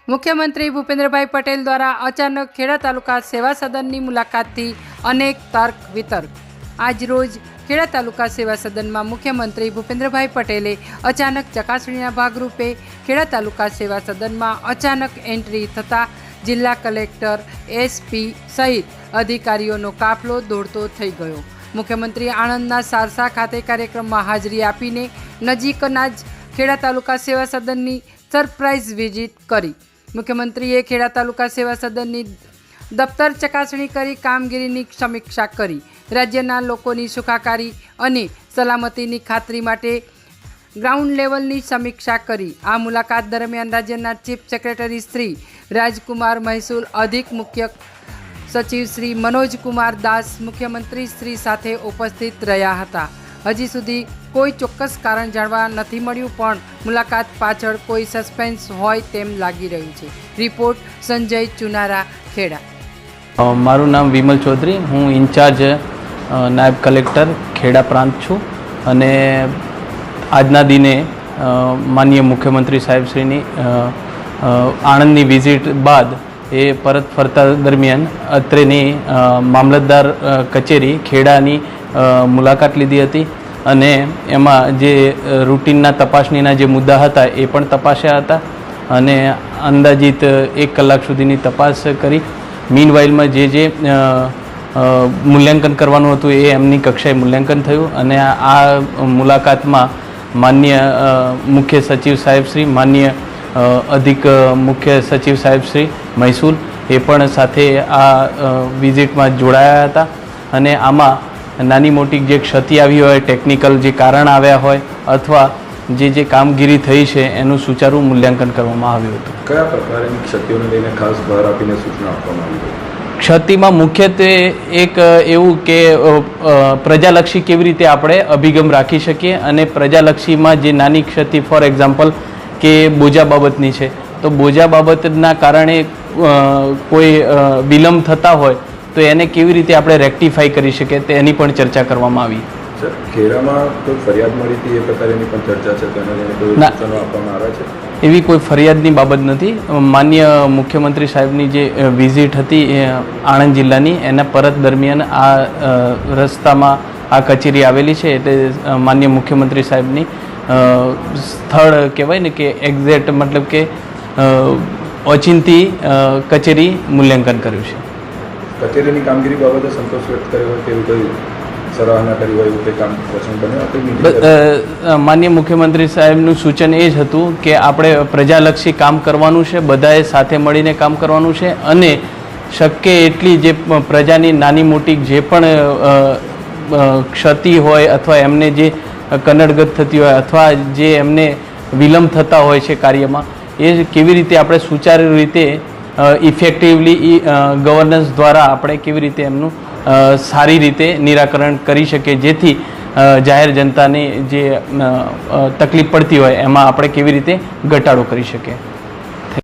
मुख्यमंत्री भूपेन्द्रभाई पटेल द्वारा अचानक खेड़ा तालुका सेवा सदन की मुलाकात थी अनेक तर्क वितर्क। आज रोज खेड़ा तालुका सेवा सदन में मुख्यमंत्री भूपेन्द्रभाई पटेले अचानक चकासणीना भागरूपे खेड़ा तालुका सेवा सदन में अचानक एंट्री थता जिला कलेक्टर एसपी सहित अधिकारीओनो काफलो दौड़तो थई गयो। मुख्यमंत्री आणंदना सारसा खाते कार्यक्रम में हाजरी आपीने नजीकना ज खेड़ा तालुका सेवा सदन की सरप्राइज विजिट करी। मुख्यमंत्रीए खेड़ा तालुका सेवा सदन की दफ्तर चकासणी करी कामगीरीनी समीक्षा करी। राज्यना लोकोनी सुखाकारी अने सलामतीनी खातरी माटे ग्राउंड लेवलनी समीक्षा करी। आ मुलाकात दरमियान राज्यना चीफ सेक्रेटरी श्री राजकुमार, महसूल अधिक मुख्य सचिव श्री मनोज कुमार दास मुख्यमंत्री श्री साथे उपस्थित रह्या हता। हजी सुधी कोई चोक्कस कारण जाणवा नथी मळ्युं, पण मुलाकात पाछळ कोई सस्पेन्स होय तेम लागी रह्युं छे। रिपोर्ट संजय चुनारा, खेड़ा। मारू नाम विमल चौधरी, हूँ इंचार्ज नायब कलेक्टर खेड़ा प्रांत छूँ अने आजना दिने माननीय मुख्यमंत्री साहेब श्रीनी आणंदनी विजिट बाद ए परत फरता दरमियान अत्रेनी मामलतदार कचेरी खेड़ानी मुलाकात लीधी हती अने एमां जे रूटीनना तपासणीना जे मुद्दा हता ए पण तपास्या हता अने अंदाजित 1 कलाक सुधीनी तपास करी। मीनवाइल में जे मूल्यांकन करवानुं हतुं ए एमनी कक्षाए मूल्यांकन थयुं अने आ मुलाकात में माननीय मुख्य सचिव साहेब श्री, माननीय अधिक मुख्य सचिव साहेब श्री महसूल ए पण साथे आ विजिट में जोड़ाया हता अने आमां नानी मोटी जे क्षति आवी होय, टेक्निकल जे कारण आव्या होय अथवा जे कामगीरी थई छे एनुं सुचारू मूल्यांकन करवामां आव्युं हतुं। कया प्रकारनी क्षतिओने लईने खास भार आपीने सूचना आपवामां आवी हती? क्षतिमां मुख्यत्वे एक एवुं के प्रजालक्षी केवी रीते आपणे अभिगम राखी शकीए अने प्रजालक्षीमां जे नानी क्षति फॉर एक्जाम्पल के बोजा बाबतनी छे तो बोजा बाबतना कारणे कोई विलंब थता होय तो एने केवी रीते आपणे रेक्टिफाई करी शकीए तेनी पण चर्चा करवामां आवी। खेड़ामां कोई फरियाद मळी हती ए प्रकारेनी पण चर्चा छे, तेना लईने कोई सूचनो आपवामां आव्या छे? एवी कोई फरियादनी बाबत नथी। माननीय मुख्यमंत्री साहेबनी जे विजिट हती आणंद जिल्लानी एना परत दरमियान आ रस्तामां आ कचेरी आवेली छे एटले माननीय मुख्यमंत्री साहेबनी स्थळ कहेवाय ने के एक्ઝેક્ટ मतलब के ओचिंती कचेरी मूल्यांकन कर्युं छे। कचेरीनी कामगीरी बाबते संतोष व्यक्त कर्यो होय तेवी कोई सराहना करी होय ते काम प्रसंग बन्यो? माननीय मुख्यमंत्री साहेबનું સૂચન એ જ હતું કે આપણે પ્રજાલક્ષી કામ કરવાનું છે, બધાએ સાથે મળીને કામ કરવાનું છે અને શક્ય એટલી જે પ્રજાની નાની મોટી જે પણ ક્ષતિ હોય અથવા એમને જે કનડગત થતી હોય અથવા જે એમને વિલંબ થતા હોય છે કાર્યમાં એ કેવી રીતે આપણે સુચારુ રીતે ઇફેક્ટિવલી ગવર્નન્સ દ્વારા આપણે કેવી રીતે એમનું સારી રીતે નિરાકરણ કરી શકીએ જેથી જાહેર જનતાને જે તકલીફ પડતી હોય એમાં આપણે કેવી રીતે ઘટાડો કરી શકીએ।